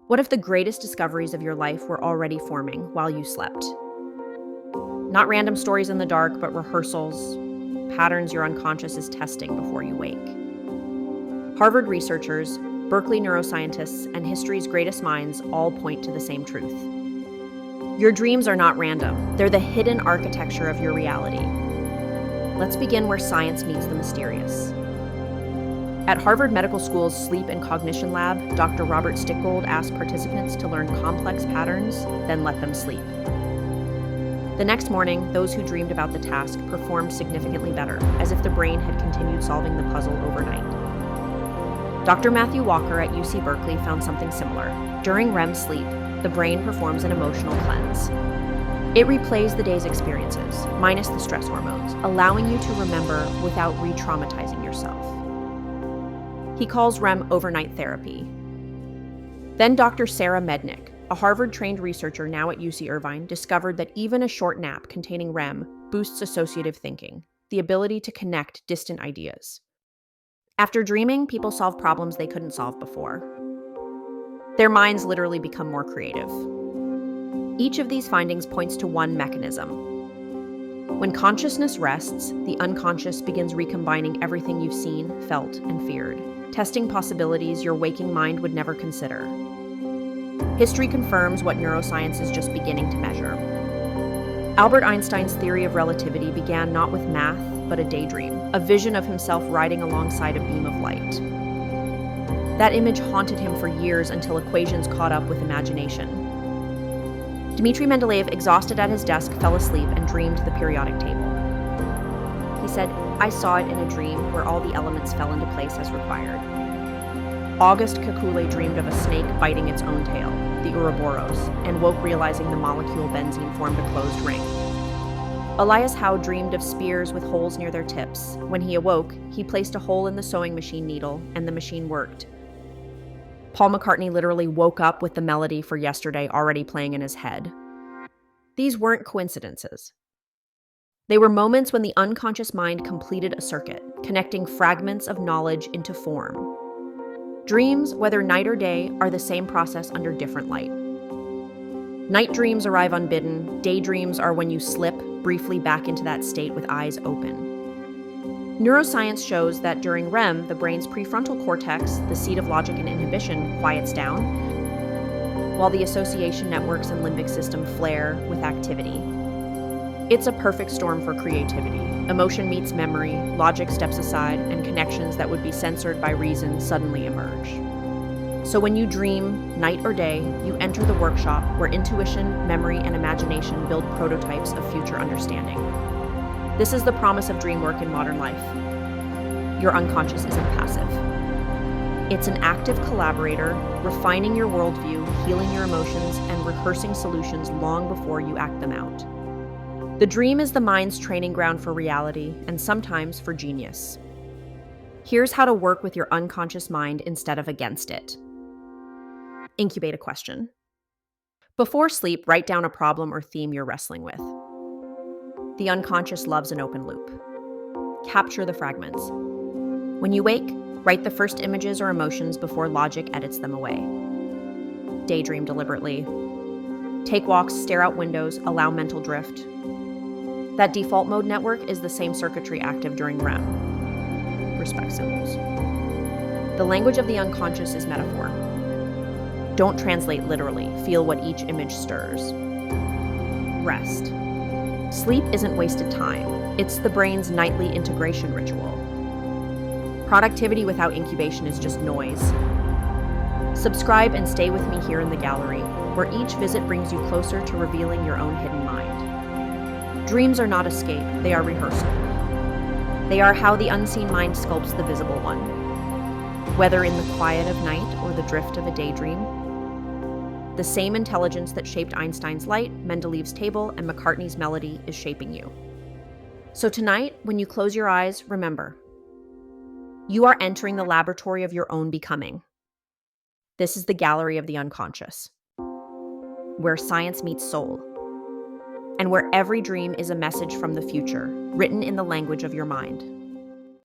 What if the greatest discoveries of your life were already forming while you slept? Not random stories in the dark, but rehearsals, patterns your unconscious is testing before you wake. Harvard researchers, Berkeley neuroscientists, and history's greatest minds all point to the same truth. Your dreams are not random. They're the hidden architecture of your reality. Let's begin where science meets the mysterious. At Harvard Medical School's Sleep and Cognition Lab, Dr. Robert Stickgold asked participants to learn complex patterns, then let them sleep. The next morning, those who dreamed about the task performed significantly better, as if the brain had continued solving the puzzle overnight. Dr. Matthew Walker at UC Berkeley found something similar. During REM sleep, the brain performs an emotional cleanse. It replays the day's experiences, minus the stress hormones, allowing you to remember without re-traumatizing yourself. He calls REM overnight therapy. Then Dr. Sarah Mednick, a Harvard-trained researcher now at UC Irvine, discovered that even a short nap containing REM boosts associative thinking, the ability to connect distant ideas. After dreaming, people solve problems they couldn't solve before. Their minds literally become more creative. Each of these findings points to one mechanism. When consciousness rests, the unconscious begins recombining everything you've seen, felt, and feared, testing possibilities your waking mind would never consider. History confirms what neuroscience is just beginning to measure. Albert Einstein's theory of relativity began not with math, but a daydream, a vision of himself riding alongside a beam of light. That image haunted him for years until equations caught up with imagination. Dmitri Mendeleev, exhausted at his desk, fell asleep and dreamed the periodic table. He said, "I saw it in a dream where all the elements fell into place as required." August Kekule dreamed of a snake biting its own tail, the Ouroboros, and woke realizing the molecule benzene formed a closed ring. Elias Howe dreamed of spears with holes near their tips. When he awoke, he placed a hole in the sewing machine needle, and the machine worked. Paul McCartney literally woke up with the melody for Yesterday already playing in his head. These weren't coincidences. They were moments when the unconscious mind completed a circuit, connecting fragments of knowledge into form. Dreams, whether night or day, are the same process under different light. Night dreams arrive unbidden. Daydreams are when you slip briefly back into that state with eyes open. Neuroscience shows that during REM, the brain's prefrontal cortex, the seat of logic and inhibition, quiets down, while the association networks and limbic system flare with activity. It's a perfect storm for creativity. Emotion meets memory, logic steps aside, and connections that would be censored by reason suddenly emerge. So when you dream, night or day, you enter the workshop where intuition, memory, and imagination build prototypes of future understanding. This is the promise of dream work in modern life. Your unconscious isn't passive. It's an active collaborator, refining your worldview, healing your emotions, and rehearsing solutions long before you act them out. The dream is the mind's training ground for reality, and sometimes for genius. Here's how to work with your unconscious mind instead of against it. Incubate a question. Before sleep, write down a problem or theme you're wrestling with. The unconscious loves an open loop. Capture the fragments. When you wake, write the first images or emotions before logic edits them away. Daydream deliberately. Take walks, stare out windows, allow mental drift. That default mode network is the same circuitry active during REM. Respect symbols. The language of the unconscious is metaphor. Don't translate literally. Feel what each image stirs. Rest. Sleep isn't wasted time. It's the brain's nightly integration ritual. Productivity without incubation is just noise. Subscribe and stay with me here in the gallery, where each visit brings you closer to revealing your own hidden mind. Dreams are not escape, they are rehearsal. They are how the unseen mind sculpts the visible one. Whether in the quiet of night or the drift of a daydream, the same intelligence that shaped Einstein's light, Mendeleev's table, and McCartney's melody is shaping you. So tonight, when you close your eyes, remember, you are entering the laboratory of your own becoming. This is the gallery of the unconscious, where science meets soul, and where every dream is a message from the future, written in the language of your mind.